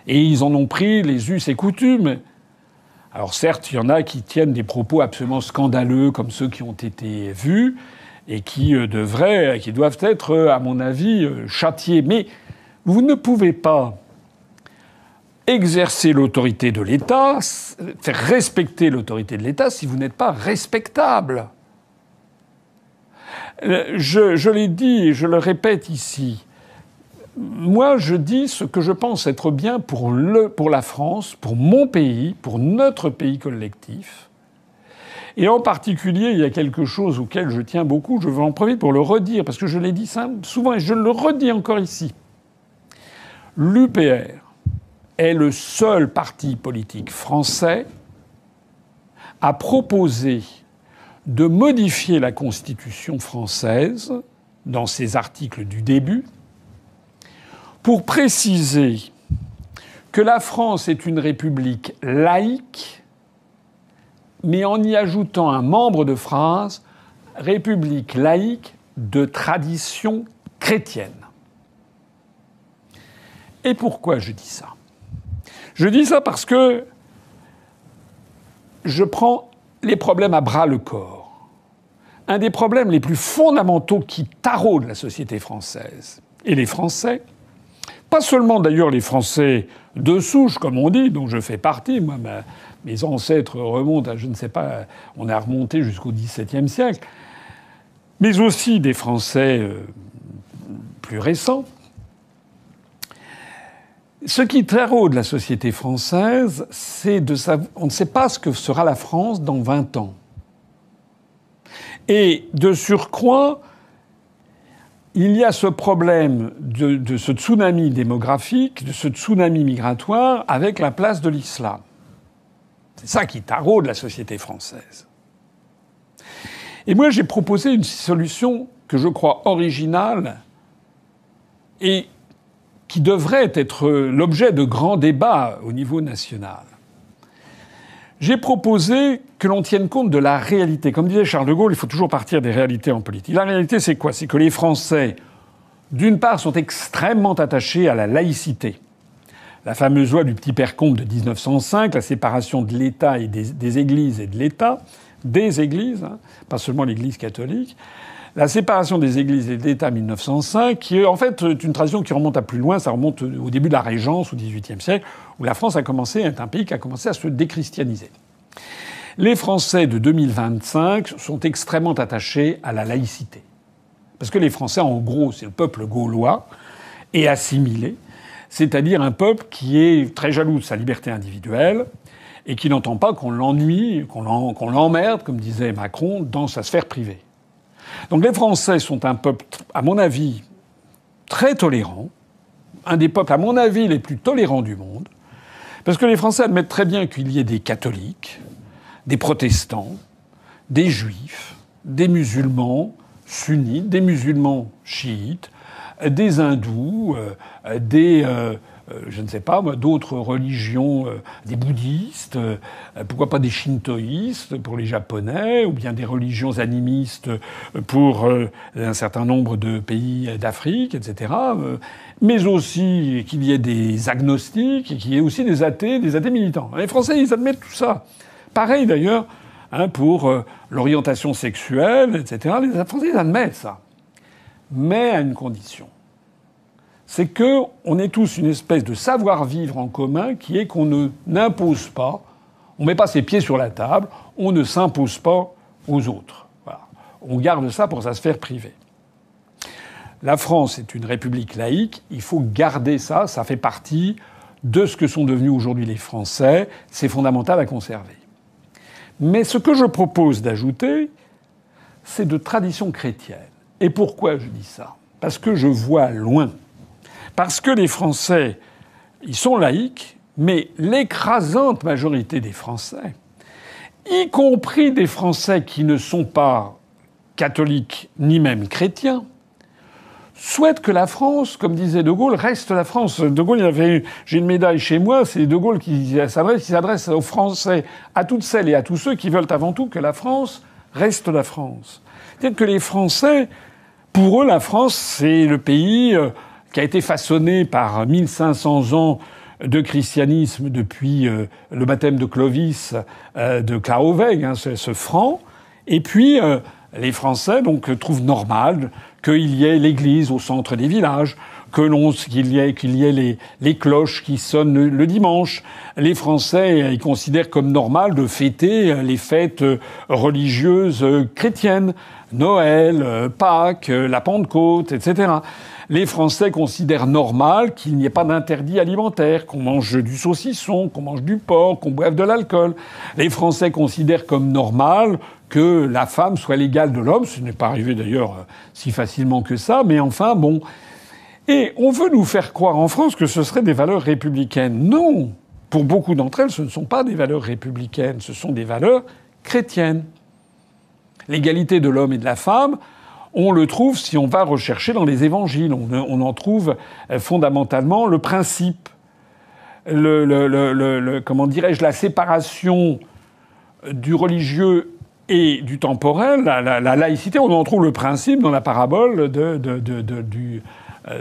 Et ils en ont pris les us et coutumes. Alors certes, il y en a qui tiennent des propos absolument scandaleux, comme ceux qui ont été vus, et qui doivent être, à mon avis, châtiés. Mais vous ne pouvez pas exercer l'autorité de l'État, faire respecter l'autorité de l'État si vous n'êtes pas respectable. Je l'ai dit et je le répète ici. Moi, je dis ce que je pense être bien pour la France, pour mon pays, pour notre pays collectif. Et en particulier, il y a quelque chose auquel je tiens beaucoup. Je veux en profiter pour le redire, parce que je l'ai dit souvent et je le redis encore ici. L'UPR est le seul parti politique français à proposer de modifier la Constitution française dans ses articles du début pour préciser que la France est une république laïque, mais en y ajoutant un membre de phrase « république laïque de tradition chrétienne ». Et pourquoi je dis ça ? Je dis ça parce que je prends les problèmes à bras-le-corps. Un des problèmes les plus fondamentaux qui taraudent la société française et les Français, pas seulement d'ailleurs les Français de souche, comme on dit, dont je fais partie, moi, mes ancêtres remontent à, je ne sais pas, on a remonté jusqu'au XVIIe siècle, mais aussi des Français plus récents. Ce qui taraude la société française, c'est de savoir, on ne sait pas ce que sera la France dans 20 ans. Et de surcroît, il y a ce problème de ce tsunami démographique, de ce tsunami migratoire avec la place de l'islam. C'est ça qui taraude la société française. Et moi, j'ai proposé une solution que je crois originale et qui devrait être l'objet de grands débats au niveau national. J'ai proposé que l'on tienne compte de la réalité. Comme disait Charles de Gaulle, il faut toujours partir des réalités en politique. La réalité, c'est quoi? C'est que les Français, d'une part, sont extrêmement attachés à la laïcité. La fameuse loi du petit père Comte de 1905, la séparation de l'État et des églises et de l'État, des églises, hein, pas seulement l'Église catholique, la séparation des églises et de l'État 1905, qui est en fait une tradition qui remonte à plus loin, ça remonte au début de la Régence, au XVIIIe siècle, où la France est un pays qui a commencé à se déchristianiser. Les Français de 2025 sont extrêmement attachés à la laïcité. Parce que les Français, en gros, c'est le peuple gaulois et assimilé, c'est-à-dire un peuple qui est très jaloux de sa liberté individuelle et qui n'entend pas qu'on l'ennuie, qu'on l'emmerde, comme disait Macron, dans sa sphère privée. Donc les Français sont un peuple, à mon avis, très tolérant, un des peuples, à mon avis, les plus tolérants du monde, parce que les Français admettent très bien qu'il y ait des catholiques, des protestants, des juifs, des musulmans sunnites, des musulmans chiites, des hindous, je ne sais pas moi, d'autres religions, des bouddhistes, pourquoi pas des shintoïstes pour les Japonais, ou bien des religions animistes pour un certain nombre de pays d'Afrique, etc. Mais aussi qu'il y ait des agnostiques, et qu'il y ait aussi des athées militants. Les Français, ils admettent tout ça. Pareil d'ailleurs pour l'orientation sexuelle, etc. Les Français, ils admettent ça. Mais à une condition. C'est qu'on est tous une espèce de savoir-vivre en commun qui est qu'on n'impose pas, on ne met pas ses pieds sur la table, on ne s'impose pas aux autres. Voilà. On garde ça pour sa sphère privée. La France est une république laïque, il faut garder ça, ça fait partie de ce que sont devenus aujourd'hui les Français, c'est fondamental à conserver. Mais ce que je propose d'ajouter, c'est de tradition chrétienne. Et pourquoi je dis ça? Parce que je vois loin. Parce que les Français, ils sont laïcs, mais l'écrasante majorité des Français, y compris des Français qui ne sont pas catholiques ni même chrétiens, souhaitent que la France, comme disait De Gaulle, reste la France. De Gaulle, j'ai une médaille chez moi, c'est De Gaulle qui s'adresse aux Français, à toutes celles et à tous ceux qui veulent avant tout que la France reste la France. C'est-à-dire que les Français, pour eux, la France, c'est le pays qui a été façonné par 1500 ans de christianisme depuis le baptême de Clovis, de Clahovègue, hein, ce franc. Et puis, les Français donc trouvent normal qu'il y ait l'église au centre des villages, qu'il y ait les cloches qui sonnent le dimanche. Les Français, ils considèrent comme normal de fêter les fêtes religieuses chrétiennes, Noël, Pâques, la Pentecôte, etc. Les Français considèrent normal qu'il n'y ait pas d'interdit alimentaire, qu'on mange du saucisson, qu'on mange du porc, qu'on boive de l'alcool. Les Français considèrent comme normal que la femme soit l'égale de l'homme. Ce n'est pas arrivé d'ailleurs si facilement que ça, mais enfin bon. Et on veut nous faire croire en France que ce seraient des valeurs républicaines. Non! Pour beaucoup d'entre elles, ce ne sont pas des valeurs républicaines, ce sont des valeurs chrétiennes. L'égalité de l'homme et de la femme, on le trouve si on va rechercher dans les évangiles. On en trouve fondamentalement le principe, comment dirais-je, la séparation du religieux et du temporel, la laïcité. On en trouve le principe dans la parabole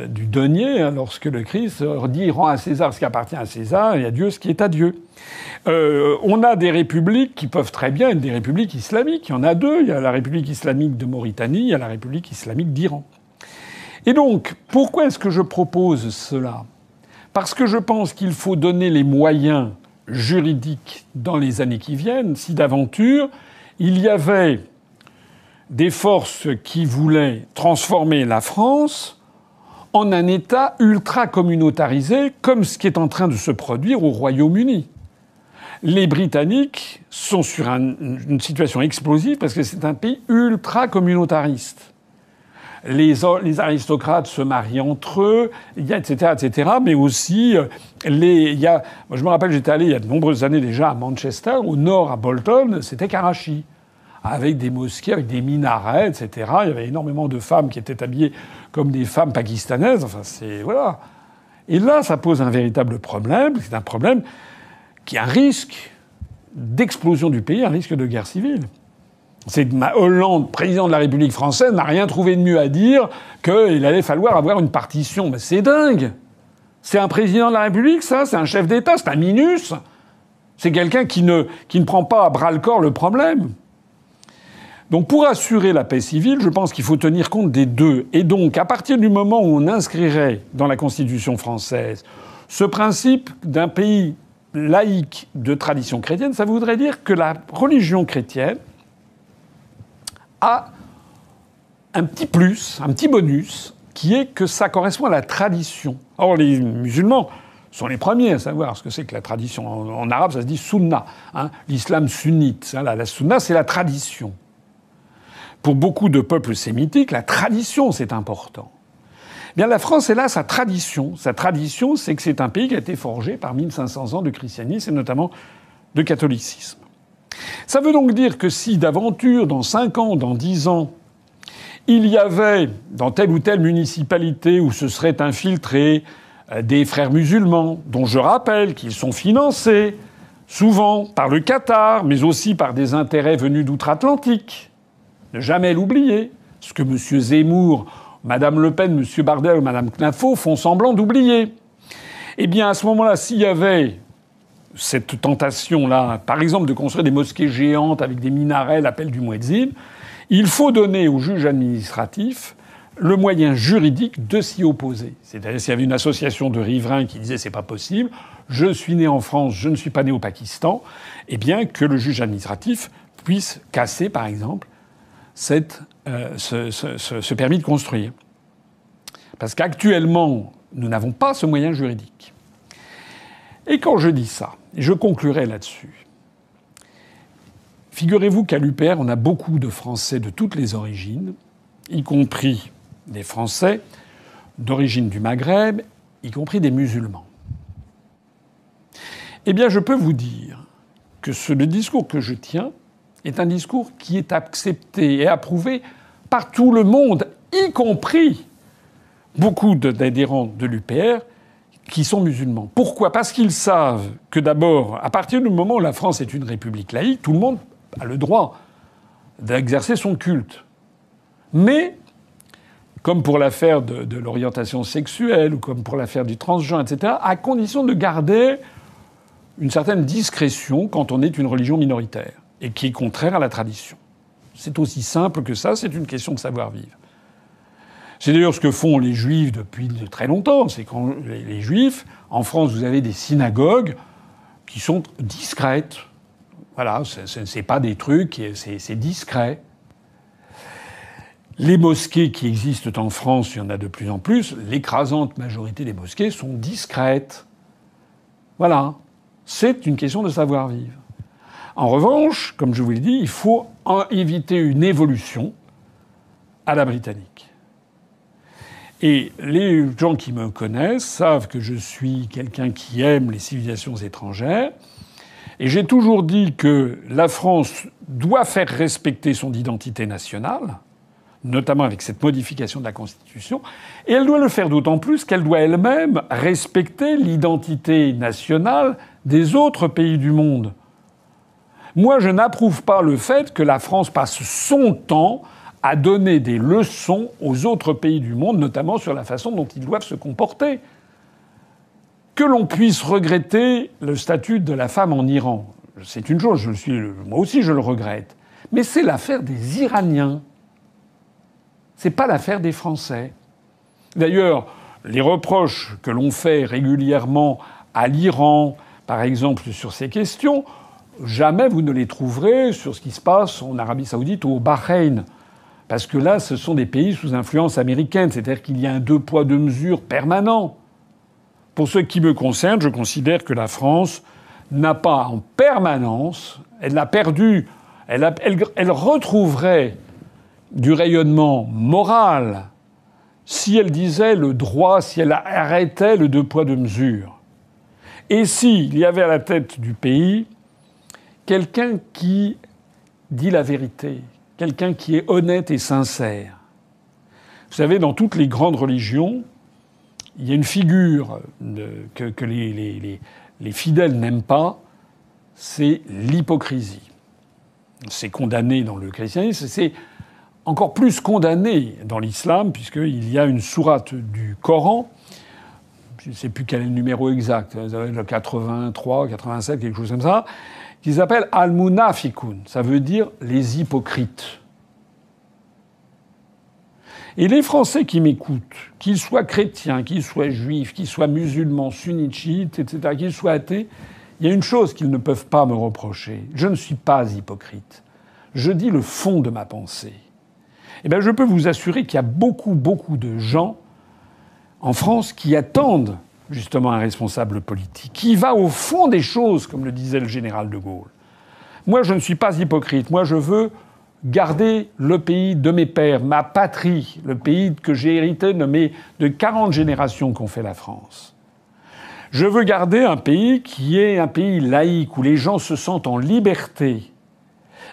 du denier, hein, lorsque le Christ dit « Rends à César ce qui appartient à César et à Dieu ce qui est à Dieu ». On a des républiques qui peuvent très bien être des républiques islamiques. Il y en a deux. Il y a la République islamique de Mauritanie, il y a la République islamique d'Iran. Et donc, pourquoi est-ce que je propose cela? Parce que je pense qu'il faut donner les moyens juridique dans les années qui viennent si d'aventure il y avait des forces qui voulaient transformer la France en un État ultra-communautarisé, comme ce qui est en train de se produire au Royaume-Uni. Les Britanniques sont sur une situation explosive parce que c'est un pays ultra-communautariste. Les aristocrates se marient entre eux, etc. Mais aussi, moi, je me rappelle, j'étais allé il y a de nombreuses années déjà à Manchester, au nord, à Bolton, c'était Karachi, avec des mosquées, avec des minarets, etc. Il y avait énormément de femmes qui étaient habillées comme des femmes pakistanaises. Enfin, voilà. Et là, ça pose un véritable problème. C'est un problème qui a un risque d'explosion du pays, un risque de guerre civile. C'est que Hollande, président de la République française, n'a rien trouvé de mieux à dire qu'il allait falloir avoir une partition. Mais c'est dingue! C'est un président de la République, ça? C'est un chef d'État? C'est un minus? C'est quelqu'un qui ne prend pas à bras-le-corps le problème. Donc pour assurer la paix civile, je pense qu'il faut tenir compte des deux. Et donc, à partir du moment où on inscrirait dans la Constitution française ce principe d'un pays laïque de tradition chrétienne, ça voudrait dire que la religion chrétienne a un petit plus, un petit bonus, qui est que ça correspond à la tradition. Or, les musulmans sont les premiers à savoir ce que c'est que la tradition. En arabe, ça se dit sunna, hein, l'islam sunnite. Hein, la sunna, c'est la tradition. Pour beaucoup de peuples sémitiques, la tradition, c'est important. Eh bien, la France, elle a sa tradition. Sa tradition, c'est que c'est un pays qui a été forgé par 1500 ans de christianisme et notamment de catholicisme. Ça veut donc dire que si d'aventure, dans 5 ans, dans 10 ans, il y avait dans telle ou telle municipalité où se seraient infiltrés des frères musulmans, dont je rappelle qu'ils sont financés souvent par le Qatar, mais aussi par des intérêts venus d'outre-Atlantique, ne jamais l'oublier, ce que M. Zemmour, Mme Le Pen, M. Bardel ou Mme Knafo font semblant d'oublier. Eh bien, à ce moment-là, s'il y avait cette tentation-là, par exemple de construire des mosquées géantes avec des minarets, l'appel du muezzin, il faut donner au juge administratif le moyen juridique de s'y opposer. C'est-à-dire s'il y avait une association de riverains qui disait c'est pas possible, je suis né en France, je ne suis pas né au Pakistan, eh bien que le juge administratif puisse casser, par exemple, ce permis de construire. Parce qu'actuellement, nous n'avons pas ce moyen juridique. Et quand je dis ça, et je conclurai là-dessus, figurez-vous qu'à l'UPR, on a beaucoup de Français de toutes les origines, y compris des Français d'origine du Maghreb, y compris des musulmans. Eh bien, je peux vous dire que le discours que je tiens est un discours qui est accepté et approuvé par tout le monde, y compris beaucoup d'adhérents de l'UPR qui sont musulmans. Pourquoi ? Parce qu'ils savent que d'abord, à partir du moment où la France est une république laïque, tout le monde a le droit d'exercer son culte. Mais, comme pour l'affaire de l'orientation sexuelle ou comme pour l'affaire du transgenre, etc., à condition de garder une certaine discrétion quand on est une religion minoritaire et qui est contraire à la tradition. C'est aussi simple que ça, c'est une question de savoir-vivre. C'est d'ailleurs ce que font les juifs depuis très longtemps. C'est quand les juifs, en France, vous avez des synagogues qui sont discrètes. Voilà, c'est pas des trucs, c'est discret. Les mosquées qui existent en France, il y en a de plus en plus, l'écrasante majorité des mosquées sont discrètes. Voilà. C'est une question de savoir-vivre. En revanche, comme je vous l'ai dit, il faut éviter une évolution à la britannique. Et les gens qui me connaissent savent que je suis quelqu'un qui aime les civilisations étrangères. Et j'ai toujours dit que la France doit faire respecter son identité nationale, notamment avec cette modification de la Constitution, et elle doit le faire d'autant plus qu'elle doit elle-même respecter l'identité nationale des autres pays du monde. Moi, je n'approuve pas le fait que la France passe son temps à donner des leçons aux autres pays du monde, notamment sur la façon dont ils doivent se comporter. Que l'on puisse regretter le statut de la femme en Iran, c'est une chose, moi aussi je le regrette. Mais c'est l'affaire des Iraniens. C'est pas l'affaire des Français. D'ailleurs, les reproches que l'on fait régulièrement à l'Iran par exemple, sur ces questions. Jamais vous ne les trouverez sur ce qui se passe en Arabie Saoudite ou au Bahreïn. Parce que là, ce sont des pays sous influence américaine. C'est-à-dire qu'il y a un deux poids, deux mesures permanent. Pour ce qui me concerne, je considère que la France n'a pas en permanence, elle l'a perdu, elle retrouverait du rayonnement moral si elle disait le droit, si elle arrêtait le deux poids, deux mesures. Et s'il y avait à la tête du pays quelqu'un qui dit la vérité, quelqu'un qui est honnête et sincère. Vous savez, dans toutes les grandes religions, il y a une figure que les fidèles n'aiment pas, c'est l'hypocrisie. C'est condamné dans le christianisme, c'est encore plus condamné dans l'islam, puisqu'il y a une sourate du Coran, je ne sais plus quel est le numéro exact, le 83, 87, quelque chose comme ça, qui s'appelle Al-Munafiqun. Ça veut dire les hypocrites. Et les Français qui m'écoutent, qu'ils soient chrétiens, qu'ils soient juifs, qu'ils soient musulmans, sunnites, chiites, etc., qu'ils soient athées, il y a une chose qu'ils ne peuvent pas me reprocher. Je ne suis pas hypocrite. Je dis le fond de ma pensée. Eh bien, je peux vous assurer qu'il y a beaucoup de gens en France qui attendent justement un responsable politique, qui va au fond des choses, comme le disait le général de Gaulle. Moi, je ne suis pas hypocrite. Moi, je veux garder le pays de mes pères, ma patrie, le pays que j'ai hérité de 40 générations qu'ont fait la France. Je veux garder un pays qui est un pays laïque, où les gens se sentent en liberté.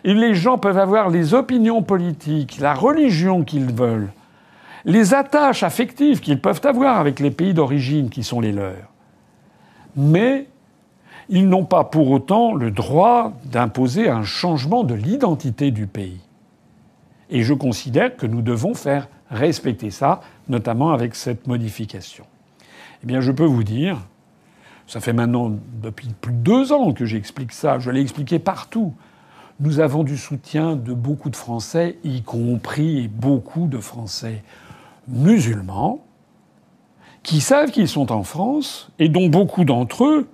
Et les gens peuvent avoir les opinions politiques, la religion qu'ils veulent, les attaches affectives qu'ils peuvent avoir avec les pays d'origine qui sont les leurs. Mais ils n'ont pas pour autant le droit d'imposer un changement de l'identité du pays. Et je considère que nous devons faire respecter ça, notamment avec cette modification. Eh bien, je peux vous dire, ça fait maintenant depuis plus de 2 ans que j'explique ça, je l'ai expliqué partout. Nous avons du soutien de beaucoup de Français, y compris beaucoup de Français musulmans, qui savent qu'ils sont en France et dont beaucoup d'entre eux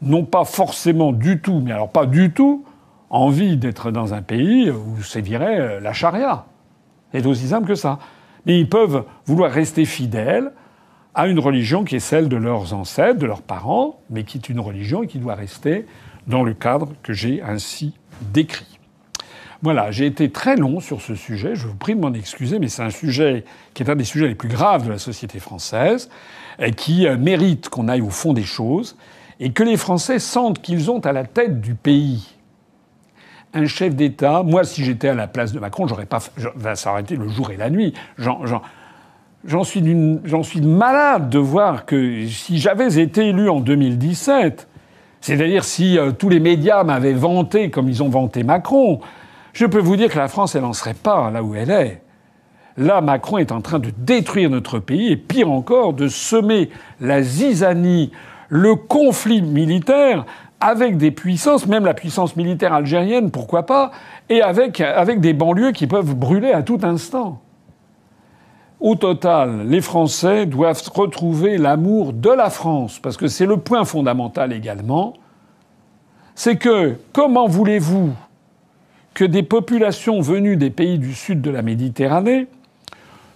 n'ont pas forcément du tout, mais alors pas du tout, envie d'être dans un pays où sévirait la charia. C'est aussi simple que ça. Mais ils peuvent vouloir rester fidèles à une religion qui est celle de leurs ancêtres, de leurs parents, mais qui est une religion qui doit rester dans le cadre que j'ai ainsi décrit. Voilà, j'ai été très long sur ce sujet, je vous prie de m'en excuser, mais c'est un sujet qui est un des sujets les plus graves de la société française, et qui mérite qu'on aille au fond des choses, et que les Français sentent qu'ils ont à la tête du pays un chef d'État. Moi, si j'étais à la place de Macron, j'aurais pas, ça aurait été le jour et la nuit. J'en suis malade de voir que si j'avais été élu en 2017, c'est-à-dire si tous les médias m'avaient vanté comme ils ont vanté Macron, je peux vous dire que la France, elle n'en serait pas là où elle est. Là, Macron est en train de détruire notre pays et, pire encore, de semer la zizanie, le conflit militaire avec des puissances, même la puissance militaire algérienne, pourquoi pas, et avec des banlieues qui peuvent brûler à tout instant. Au total, les Français doivent retrouver l'amour de la France, parce que c'est le point fondamental également. C'est que, comment voulez-vous que des populations venues des pays du sud de la Méditerranée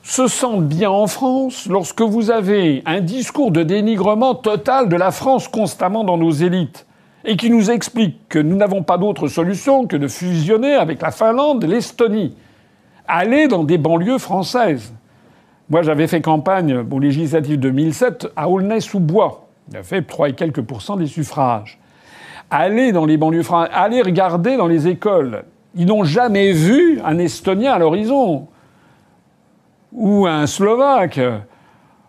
se sentent bien en France lorsque vous avez un discours de dénigrement total de la France constamment dans nos élites et qui nous explique que nous n'avons pas d'autre solution que de fusionner avec la Finlande, l'Estonie, aller dans des banlieues françaises. Moi, j'avais fait campagne aux législatives 2007 à Aulnay-sous-Bois. J'ai fait 3 et quelques % des suffrages. Aller dans les banlieues françaises, aller regarder dans les écoles. Ils n'ont jamais vu un Estonien à l'horizon, ou un Slovaque,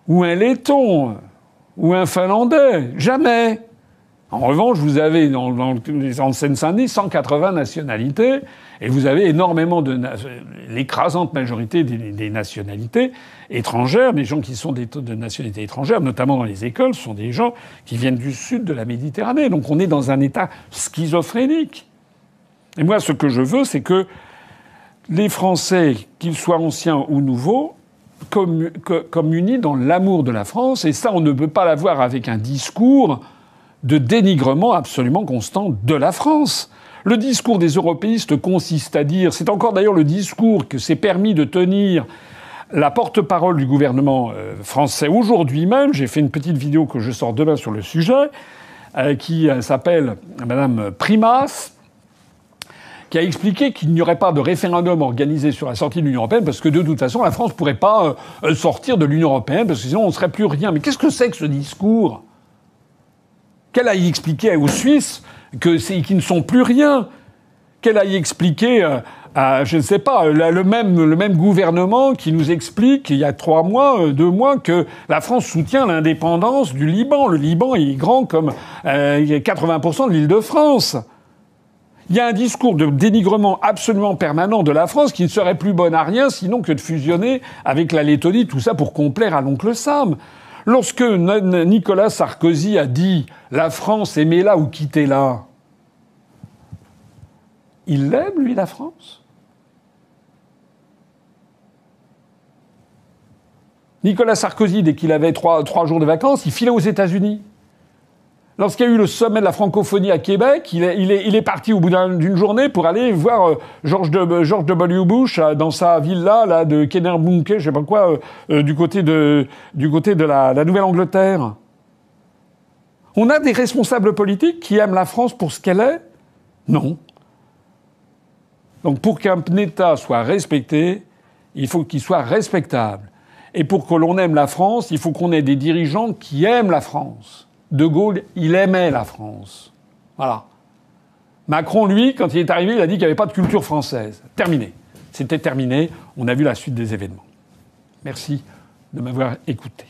ou un Letton, ou un Finlandais. Jamais. En revanche, vous avez en Seine-Saint-Denis 180 nationalités, et vous avez énormément l'écrasante majorité des nationalités étrangères, des gens qui sont de nationalité étrangère, notamment dans les écoles, ce sont des gens qui viennent du sud de la Méditerranée. Donc on est dans un état schizophrénique. Et moi, ce que je veux, c'est que les Français, qu'ils soient anciens ou nouveaux, communient dans l'amour de la France. Et ça, on ne peut pas l'avoir avec un discours de dénigrement absolument constant de la France. Le discours des européistes consiste à dire, c'est encore d'ailleurs le discours que s'est permis de tenir la porte-parole du gouvernement français aujourd'hui même. J'ai fait une petite vidéo que je sors demain sur le sujet, qui s'appelle Madame Primas, qui a expliqué qu'il n'y aurait pas de référendum organisé sur la sortie de l'Union européenne parce que de toute façon la France ne pourrait pas sortir de l'Union européenne parce que sinon on ne serait plus rien. Mais qu'est-ce que c'est que ce discours ? Qu'elle aille expliquer aux Suisses qu'ils ne sont plus rien. Qu'elle aille expliquer à, je ne sais pas, le même gouvernement qui nous explique il y a 2 mois, que la France soutient l'indépendance du Liban. Le Liban est grand comme 80% de l'Île-de-France. Il y a un discours de dénigrement absolument permanent de la France qui ne serait plus bonne à rien sinon que de fusionner avec la Lettonie, tout ça pour complaire à l'oncle Sam. Lorsque Nicolas Sarkozy a dit « la France, aimez-la ou quittez-la », il l'aime, lui, la France ? Nicolas Sarkozy, dès qu'il avait 3 jours de vacances, il filait aux États-Unis. Lorsqu'il y a eu le sommet de la francophonie à Québec, il est parti au bout d'une journée pour aller voir George W. Bush dans sa villa là, de Kennerbunke, je sais pas quoi, du côté de la Nouvelle-Angleterre. On a des responsables politiques qui aiment la France pour ce qu'elle est ? Non. Donc pour qu'un État soit respecté, il faut qu'il soit respectable. Et pour que l'on aime la France, il faut qu'on ait des dirigeants qui aiment la France. De Gaulle, il aimait la France. Voilà. Macron, lui, quand il est arrivé, il a dit qu'il n'y avait pas de culture française. Terminé. C'était terminé. On a vu la suite des événements. Merci de m'avoir écouté.